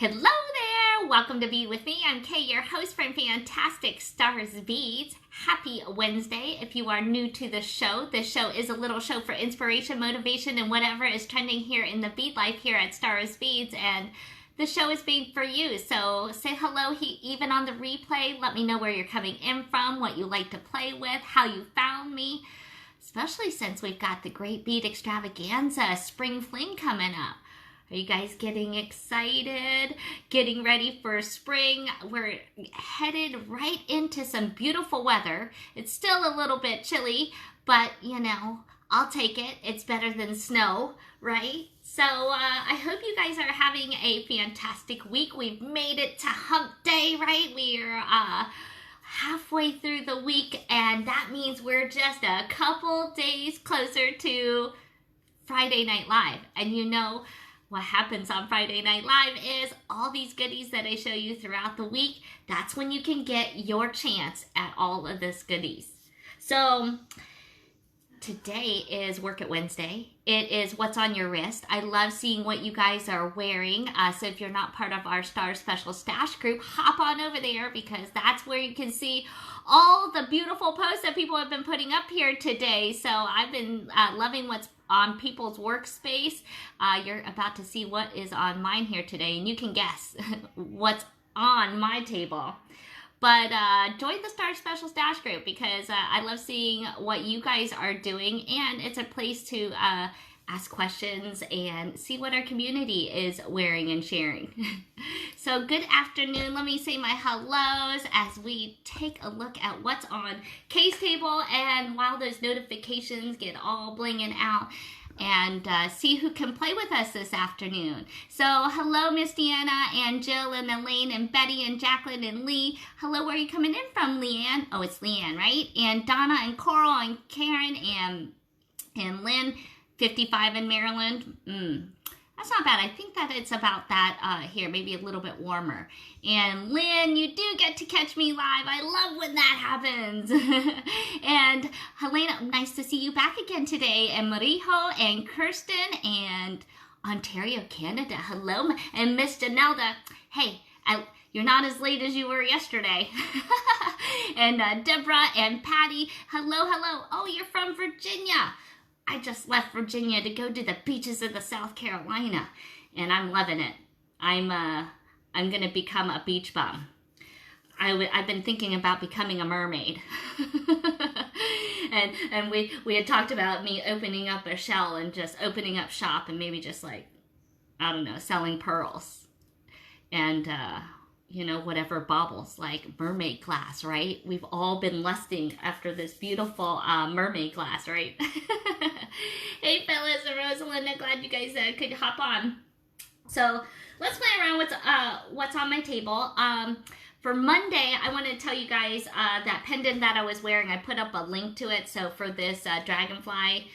Hello there! Welcome to Bead with me. I'm Kay, your host from Fantastic Stars Beads. Happy Wednesday. If you are new to the show, this show is a little show for inspiration, motivation, and whatever is trending here in the bead life here at Stars Beads. And the show is made for you. So say hello even on the replay. Let me know where you're coming in from, what you like to play with, how you found me. Especially since we've got the Great Bead Extravaganza Spring Fling coming up. Are you guys getting excited? Getting ready for spring? We're headed right into some beautiful weather. It's still a little bit chilly, but you know, I'll take it. It's better than snow, right? So I hope you guys are having a fantastic week. We've made it to hump day, right? We're halfway through the week, and that means we're just a couple days closer to Friday Night Live. And you know, what happens on Friday Night Live is all these goodies that I show you throughout the week. That's when you can get your chance at all of this goodies. So today is Work It Wednesday. It is what's on your wrist. I love seeing what you guys are wearing. So if you're not part of our Star Special Stash group, hop on over there because that's where you can see all the beautiful posts that people have been putting up here today. So I've been loving what's on people's workspace. You're about to see what is on mine here today, and you can guess what's on my table. But join the Star Special Stash group because I love seeing what you guys are doing, and it's a place to ask questions and see what our community is wearing and sharing. So good afternoon. Let me say my hellos as we take a look at what's on Kay's table, and while those notifications get all blinging out, and see who can play with us this afternoon. So hello, Miss Deanna and Jill and Elaine and Betty and Jacqueline and Lee. Hello, where are you coming in from, Leanne? Oh, it's Leanne, right? And Donna and Coral and Karen and Lynn, 55 in Maryland. That's not bad. I think that it's about that here, maybe a little bit warmer. And Lynn, you do get to catch me live. I love when that happens. And Helena, nice to see you back again today. And Marijo and Kirsten and Ontario, Canada. Hello. And Miss Janelda. Hey, you're not as late as you were yesterday. And Deborah and Patty. Hello, hello. Oh, you're from Virginia. I just left Virginia to go to the beaches of the South Carolina, and I'm loving it. I'm gonna become a beach bum. I've been thinking about becoming a mermaid, and we had talked about me opening up a shell and just opening up shop and maybe just like, I don't know, selling pearls and you know, whatever baubles, like mermaid glass, right? We've all been lusting after this beautiful mermaid glass, right? Hey, Phyllis and Rosalinda, glad you guys could hop on. So let's play around with what's on my table. For Monday, I want to tell you guys that pendant that I was wearing, I put up a link to it. So for this dragonfly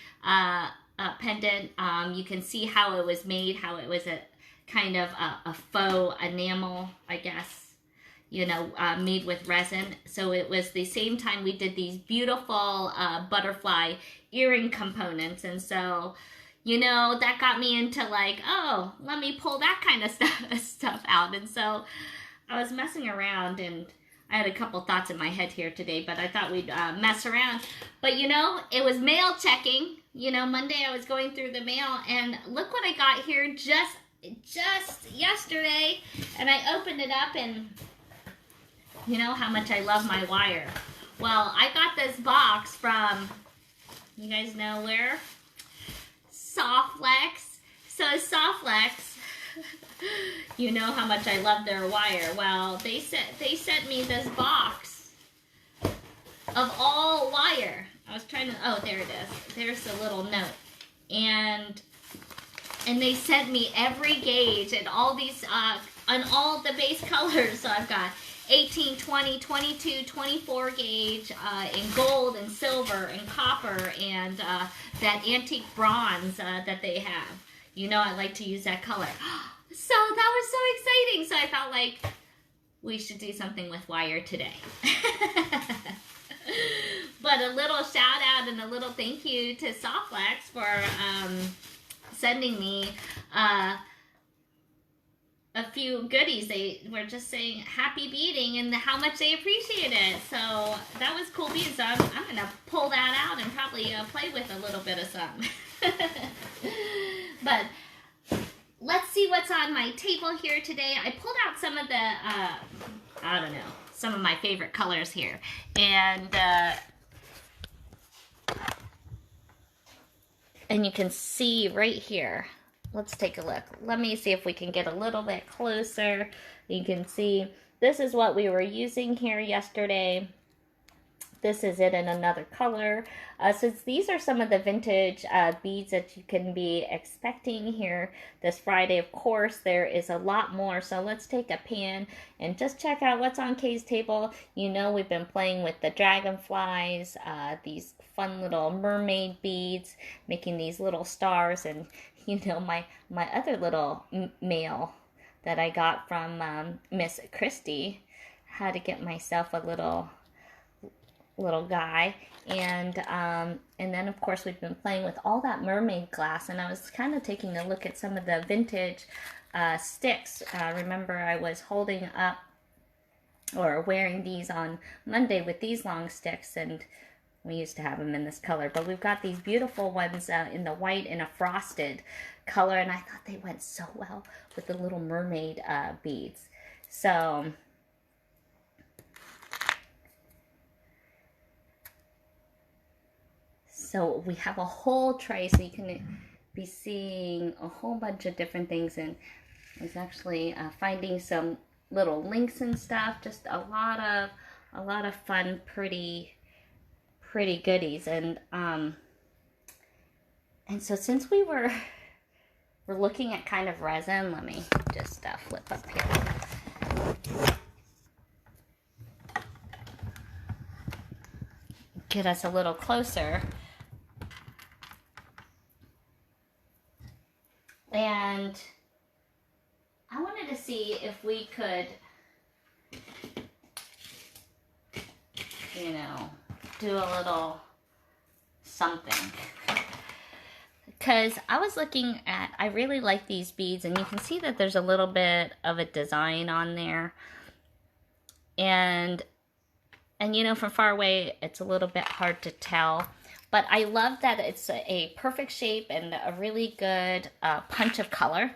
pendant, you can see how it was made, how it was a kind of a faux enamel, I guess, you know, made with resin. So it was the same time we did these beautiful butterfly earring components. And so, you know, that got me into like, oh, let me pull that kind of stuff out. And so I was messing around, and I had a couple thoughts in my head here today, but I thought we'd mess around. But, you know, it was mail checking. You know, Monday I was going through the mail, and look what I got here just yesterday. And I opened it up, and you know how much I love my wire. Well, I got this box from, you guys know where? Softlex. So Softlex, you know how much I love their wire. Well, they sent me this box of all wire. I was trying to, oh, there it is. There's the little note. And they sent me every gauge and all these, on all the base colors. So I've got 18, 20, 22, 24 gauge in gold and silver and copper and that antique bronze that they have. You know I like to use that color. So that was so exciting. So I felt like we should do something with wire today. But a little shout out and a little thank you to Softlex for sending me a few goodies. They were just saying happy beading and how much they appreciate it. So that was cool beads. So I'm gonna pull that out and probably play with a little bit of some. But let's see what's on my table here today. I pulled out some of the, I don't know, some of my favorite colors here. And you can see right here. Let's take a look. Let me see if we can get a little bit closer. You can see this is what we were using here yesterday. This is it in another color. Since these are some of the vintage beads that you can be expecting here this Friday, of course, there is a lot more. So let's take a pan and just check out what's on Kay's table. You know, we've been playing with the dragonflies, these fun little mermaid beads, making these little stars, and you know, my other little mail that I got from Miss Christie. Had to get myself a little guy, and then of course we've been playing with all that mermaid glass, and I was kind of taking a look at some of the vintage sticks. Remember, I was holding up or wearing these on Monday with these long sticks, and we used to have them in this color, but we've got these beautiful ones in the white and a frosted color, and I thought they went so well with the little mermaid beads. So we have a whole tray, so you can be seeing a whole bunch of different things, and I was actually finding some little links and stuff, just a lot of fun, pretty goodies. And so since we're looking at kind of resin, let me just flip up here, get us a little closer. And I wanted to see if we could, you know, do a little something. Because I was looking at, I really like these beads, and you can see that there's a little bit of a design on there. And you know, from far away, it's a little bit hard to tell. But I love that it's a perfect shape and a really good punch of color.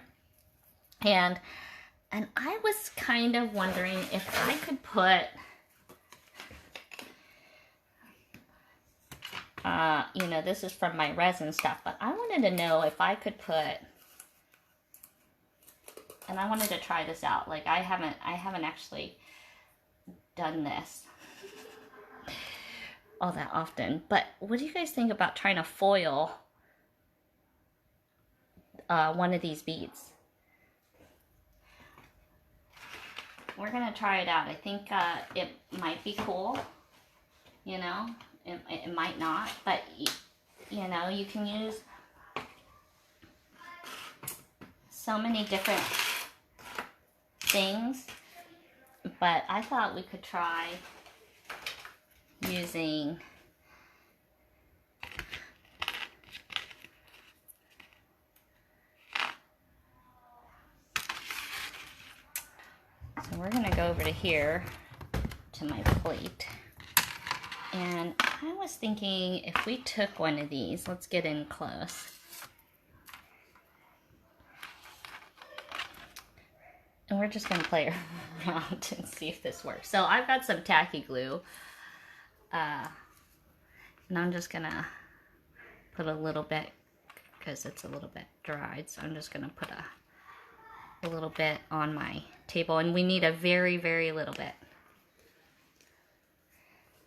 And I was kind of wondering if I could put, you know, this is from my resin stuff, but I wanted to know if I could put, and I wanted to try this out. Like, I haven't actually done this all that often, but what do you guys think about trying to foil one of these beads? We're gonna try it out. I think it might be cool, you know, it might not, but you know, you can use so many different things, but I thought we could try using so we're gonna go over to here to my plate, and I was thinking if we took one of these, let's get in close, and we're just gonna play around and see if this works. So I've got some tacky glue. And I'm just gonna put a little bit, because it's a little bit dried, so I'm just gonna put a little bit on my table, and we need a very, very little bit.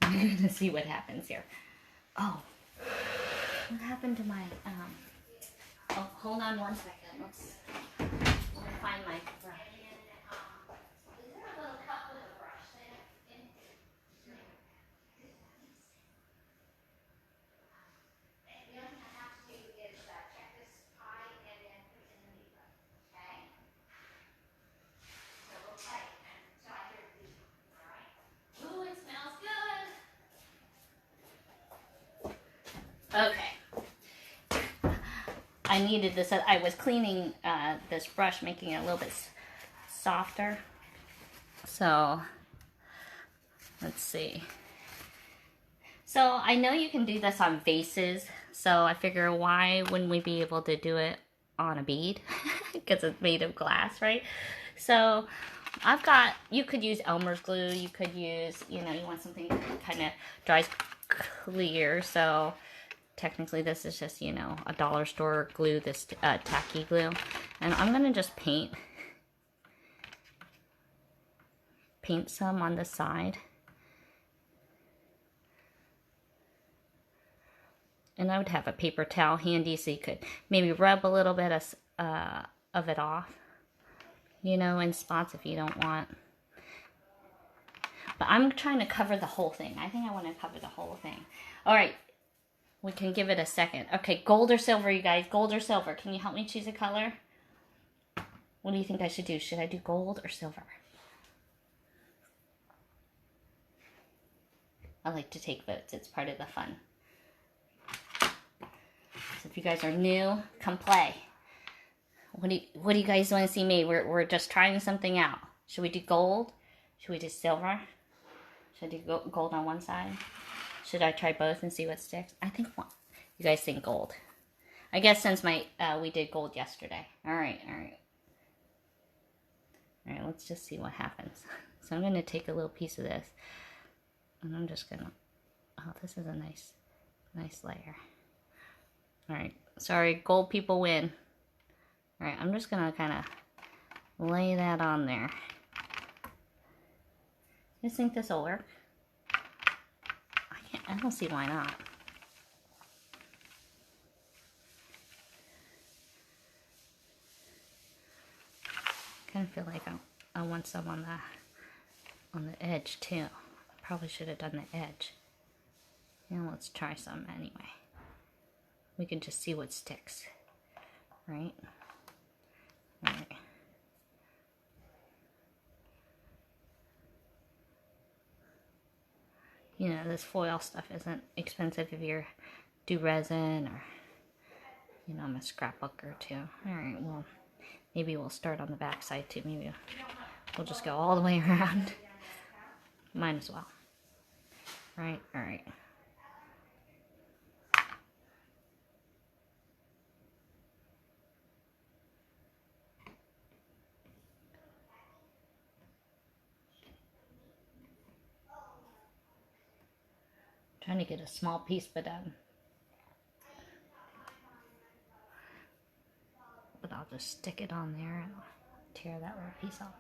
We're gonna see what happens here. Oh, what happened to my, oh, hold on one second, let's find my brush. Okay. I needed this. I was cleaning this brush, making it a little bit softer. So let's see. So I know you can do this on vases, so I figure why wouldn't we be able to do it on a bead? Because it's made of glass, right? So I've got, you could use Elmer's glue, you could use, you know, you want something that kind of dries clear. So technically this is just, you know, a dollar store glue, this tacky glue. And I'm going to just paint some on the side. And I would have a paper towel handy so you could maybe rub a little bit of it off, you know, in spots if you don't want. But I'm trying to cover the whole thing. I think I want to cover the whole thing. All right, we can give it a second. Okay, gold or silver, you guys? Gold or silver? Can you help me choose a color? What do you think I should do? Should I do gold or silver? I like to take votes. It's part of the fun. So if you guys are new, come play. What do you guys want to see made? We're just trying something out. Should we do gold? Should we do silver? Should I do gold on one side? Should I try both and see what sticks? I think one. You guys think gold. I guess since we did gold yesterday. All right. Let's just see what happens. So I'm going to take a little piece of this. And I'm just going to, oh, this is a nice layer. All right, sorry, gold people win. All right, I'm just gonna kind of lay that on there. You think this will work? I don't see why not. Kind of feel like I want some on the edge too. I probably should have done the edge. Yeah, let's try some anyway. We can just see what sticks, right? All right. You know, this foil stuff isn't expensive if you do resin or, you know, I'm a scrapbooker too. All right, well, maybe we'll start on the back side too. Maybe we'll just go all the way around. Might as well. Right, all right. Trying to get a small piece, but I'll just stick it on there and tear that little piece off.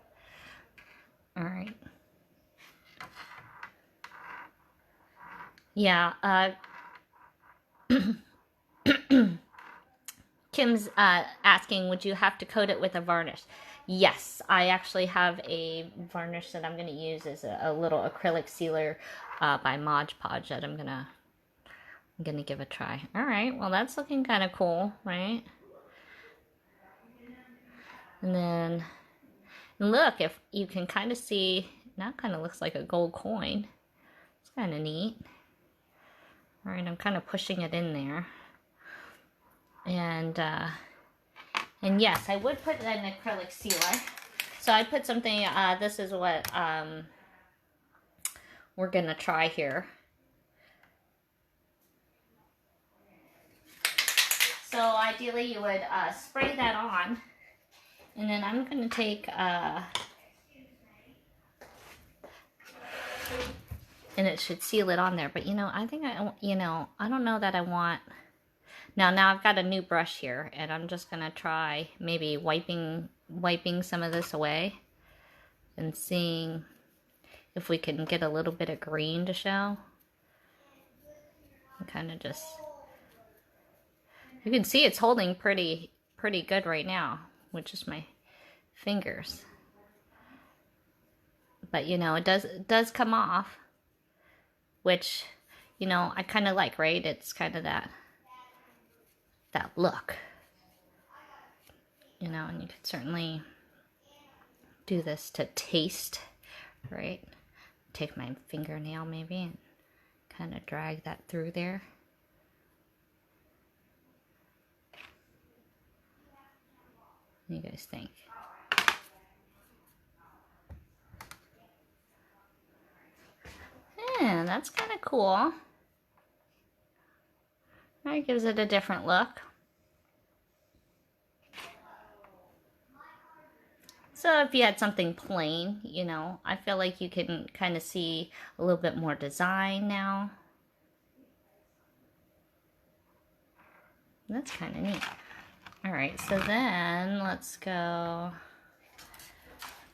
All right. Yeah. Kim's asking, would you have to coat it with a varnish? Yes, I actually have a varnish that I'm going to use as a little acrylic sealer by Mod Podge that I'm gonna give a try. All right, well that's looking kind of cool, right? And then look, if you can kind of see, now it kind of looks like a gold coin. It's kind of neat. All right, I'm kind of pushing it in there. And yes, I would put an acrylic sealer. So I put something, this is what we're going to try here. So ideally you would spray that on. And then I'm going to take, and it should seal it on there. But, you know, I think I don't know that I want... Now I've got a new brush here, and I'm just going to try maybe wiping some of this away and seeing if we can get a little bit of green to show. And kind of just... You can see it's holding pretty good right now with just my fingers. But, you know, it does come off, which, you know, I kind of like, right? It's kind of that look, you know, and you could certainly do this to taste, right? Take my fingernail maybe and kind of drag that through there. What do you guys think? And that's kind of cool. That gives it a different look. So if you had something plain, you know, I feel like you can kind of see a little bit more design now. That's kind of neat. All right, so then let's go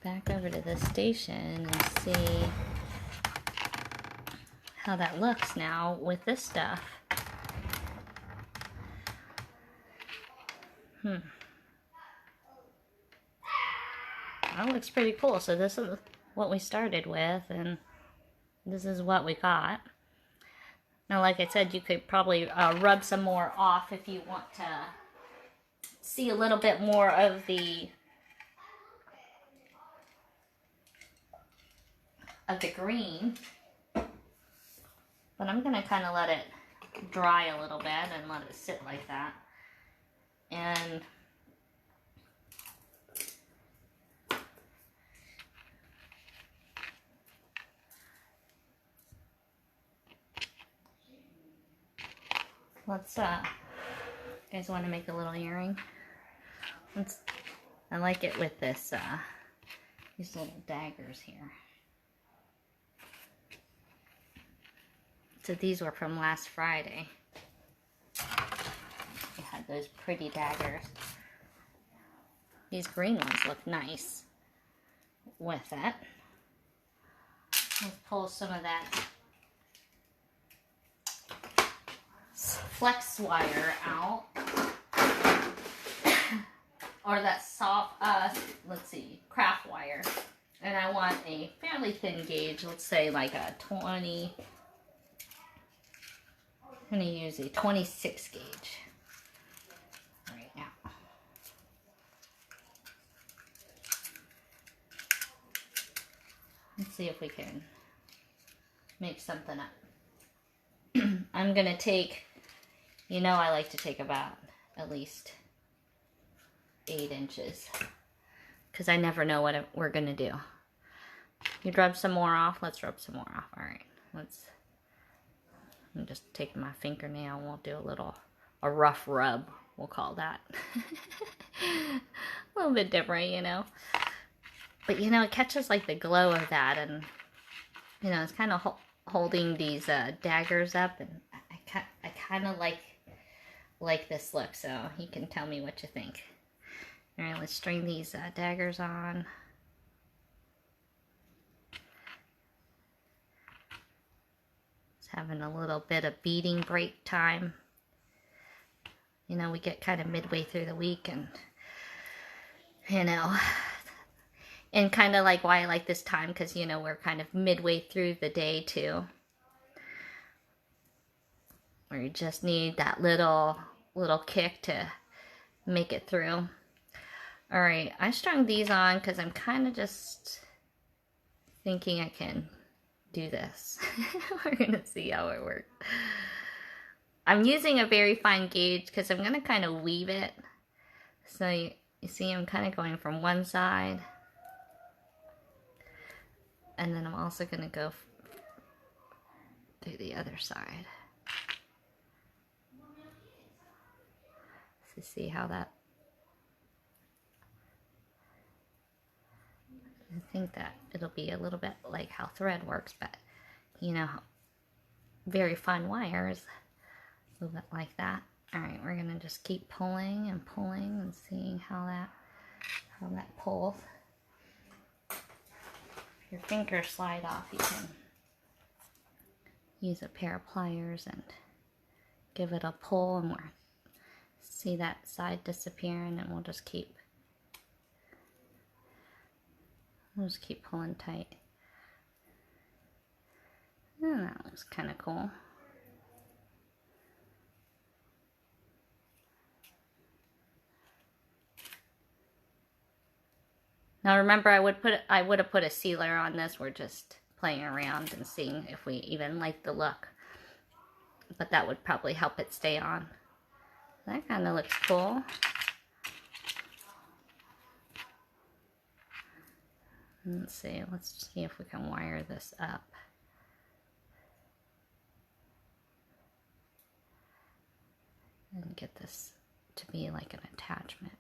back over to the station and see how that looks now with this stuff. That looks pretty cool. So this is what we started with, and this is what we got. Now, like I said, you could probably rub some more off if you want to see a little bit more of the green. But I'm going to kind of let it dry a little bit and let it sit like that. And let's, you guys want to make a little earring? I like it with this, these little daggers here. So these were from last Friday. They had those pretty daggers. These green ones look nice with it. Let's pull some of that flex wire out. Or that soft, let's see, craft wire. And I want a fairly thin gauge, let's say like a 20, I'm going to use a 26 gauge right now. Let's see if we can make something up. I'm going to take, you know, I like to take about at least 8 inches because I never know what we're going to do. You rub some more off? Let's rub some more off. All right, I'm just taking my fingernail. We'll do a rough rub, we'll call that. A little bit different, you know. But, you know, it catches like the glow of that, and, you know, it's kind of holding these daggers up, and I kind of like this look, so you can tell me what you think. All right, let's string these daggers on. Having a little bit of beading break time. You know, we get kind of midway through the week, and, you know, and kind of like why I like this time, because, you know, we're kind of midway through the day too, where you just need that little kick to make it through. All right, I strung these on because I'm kind of just thinking I can do this. We're gonna see how it works. I'm using a very fine gauge because I'm gonna kind of weave it. So you see I'm kind of going from one side, and then I'm also gonna go through the other side. So see how that, I think that it'll be a little bit like how thread works, but, you know, very fine wires, a little bit like that. All right, we're gonna just keep pulling and pulling and seeing how that pulls. If your fingers slide off, you can use a pair of pliers and give it a pull, and we'll see that side disappearing, and we'll just keep pulling tight. And that looks kind of cool. Now remember, I would have put a sealer on this. We're just playing around and seeing if we even like the look. But that would probably help it stay on. That kind of looks cool. Let's see if we can wire this up. and get this to be like an attachment.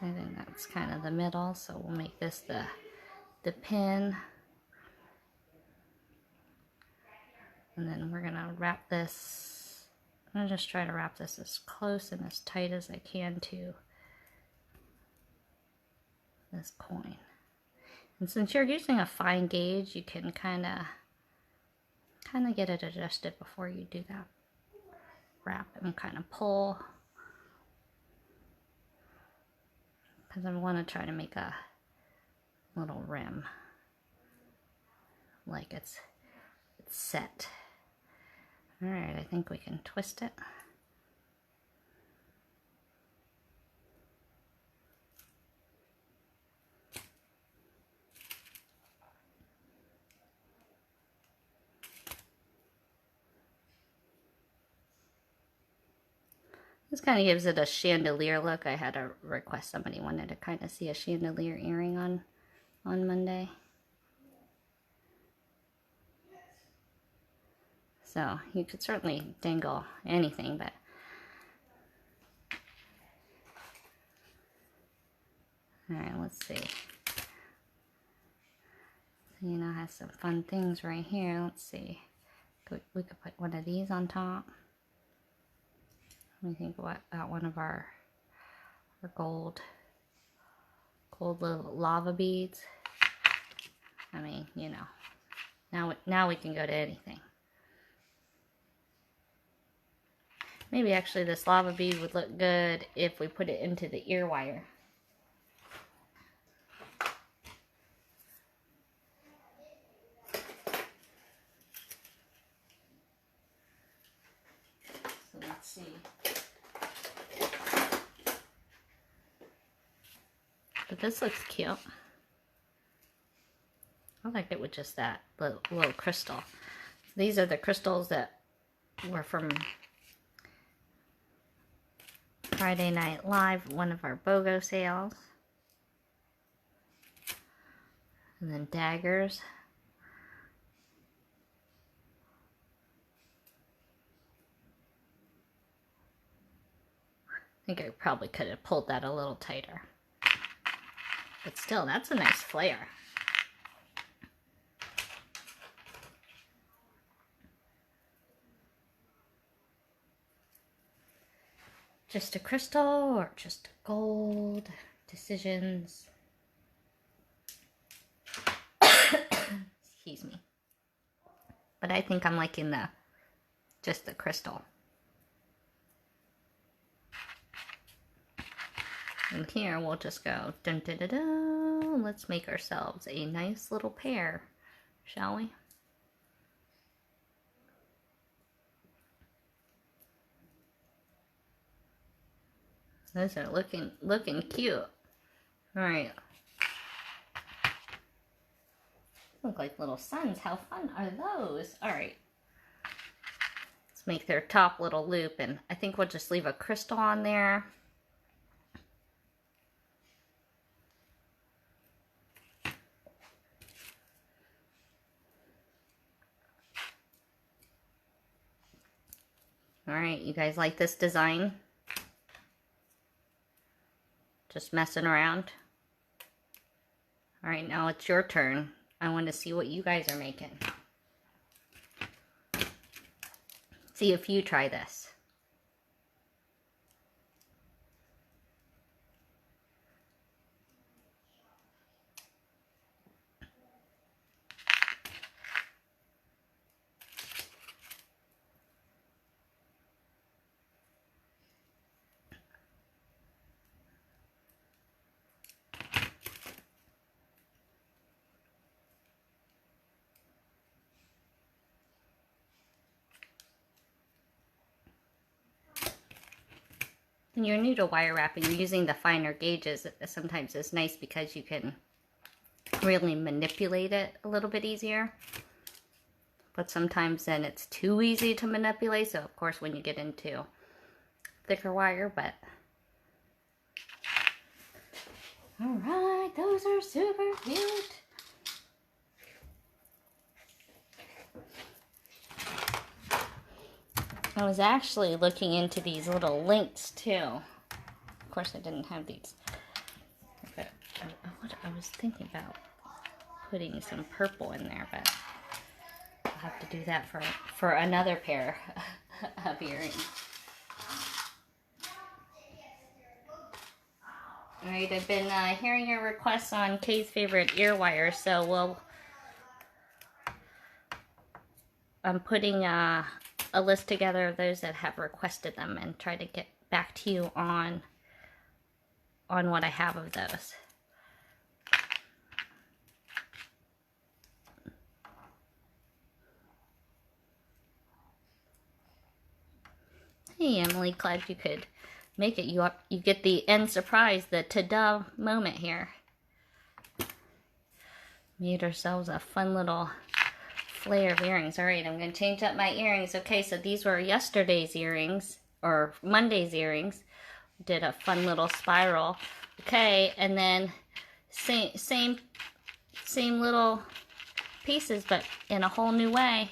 So I think that's kind of the middle, so we'll make this the pin. And then we're gonna wrap this, I'm gonna just try to wrap this as close and as tight as I can to this coin. And since you're using a fine gauge, you can kind of get it adjusted before you do that wrap, and kind of pull, because I want to try to make a little rim like it's set. All right, I think we can twist it. This kind of gives it a chandelier look. I had a request, somebody wanted to kind of see a chandelier earring on Monday. So you could certainly dangle anything, but all right, let's see. So, you know, it has some fun things right here. Let's see. We could put one of these on top. Let me think about one of our gold little lava beads. I mean, you know, now we can go to anything. Maybe actually this lava bead would look good if we put it into the ear wire. So let's see. But this looks cute. I like it with just that little crystal. These are the crystals that were from Friday Night Live, one of our BOGO sales. And then daggers. I think I probably could have pulled that a little tighter. But still, that's a nice flare. Just a crystal or just gold? Decisions. Excuse me. But I think I'm liking just the crystal. And here we'll just go dun dun dun dun. Let's make ourselves a nice little pair, shall we? Those are looking cute. All right. Look like little suns. How fun are those? All right. Let's make their top little loop, and I think we'll just leave a crystal on there. All right, you guys like this design? Just messing around. All right, now it's your turn. I want to see what you guys are making. See if you try this. When you're new to wire wrapping, using the finer gauges sometimes is nice because you can really manipulate it a little bit easier. But sometimes then it's too easy to manipulate, so of course when you get into thicker wire, but... Alright, those are super cute. I was actually looking into these little links too. Of course, I didn't have these. But I was thinking about putting some purple in there, but I'll have to do that for another pair of earrings. Alright, I've been hearing your requests on Kay's favorite ear wires, so I'm putting a list together of those that have requested them and try to get back to you on what I have of those. Hey Emily, glad you could make it. You get the end surprise, the ta-da moment here. Made ourselves a fun little flare of earrings. Alright, I'm going to change up my earrings. Okay, so these were yesterday's earrings, or Monday's earrings. Did a fun little spiral. Okay, and then same little pieces, but in a whole new way.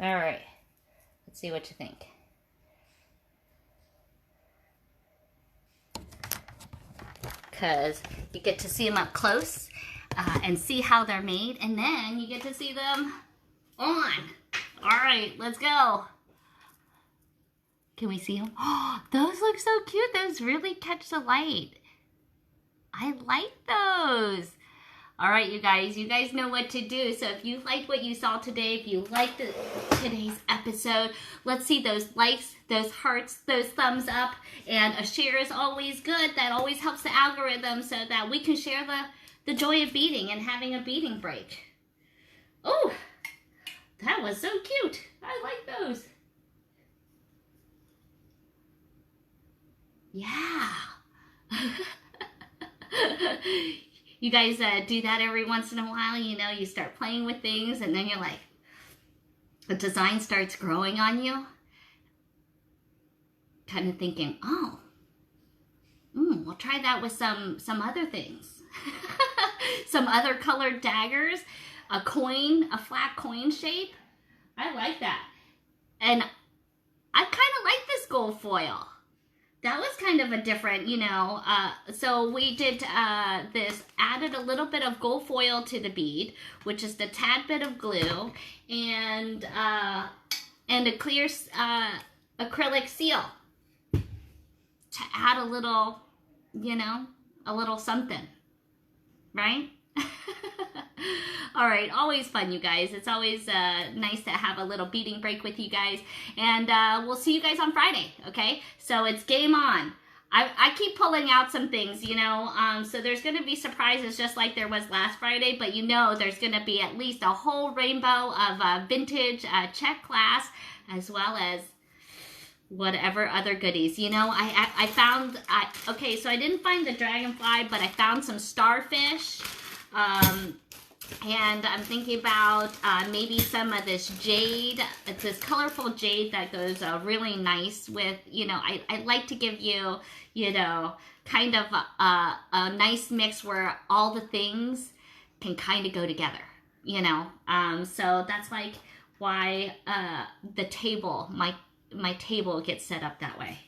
Alright, let's see what you think. Because you get to see them up close and see how they're made, and then you get to see them on. Alright, let's go. Can we see them? Oh, those look so cute. Those really catch the light. I like those. All right, you guys know what to do. So if you liked what you saw today, if you liked today's episode, let's see those likes, those hearts, those thumbs up, and a share is always good. That always helps the algorithm so that we can share the joy of beading and having a beading break. Oh, that was so cute. I like those. Yeah. You guys do that every once in a while, you know, you start playing with things and then you're like, the design starts growing on you. Kind of thinking, oh, we'll try that with some other things. Some other colored daggers, a flat coin shape. I like that. And I kind of like this gold foil. That was kind of a different, you know, so we did this, added a little bit of gold foil to the bead, which is the tad bit of glue, and a clear acrylic seal to add a little, you know, a little something, right? All right, always fun, you guys. It's always nice to have a little beading break with you guys. And we'll see you guys on Friday, okay? So it's game on. I keep pulling out some things, you know, so there's going to be surprises just like there was last Friday, but you know there's going to be at least a whole rainbow of vintage check glass, as well as whatever other goodies. You know, I found, okay, so I didn't find the dragonfly, but I found some starfish. And I'm thinking about maybe some of this jade. It's this colorful jade that goes really nice with, you know, I like to give you, you know, kind of a nice mix where all the things can kind of go together, you know. So that's like why the table, my table gets set up that way.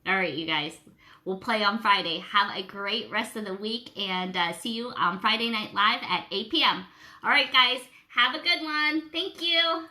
All right, you guys. We'll play on Friday. Have a great rest of the week, and see you on Friday Night Live at 8 p.m. All right, guys. Have a good one. Thank you.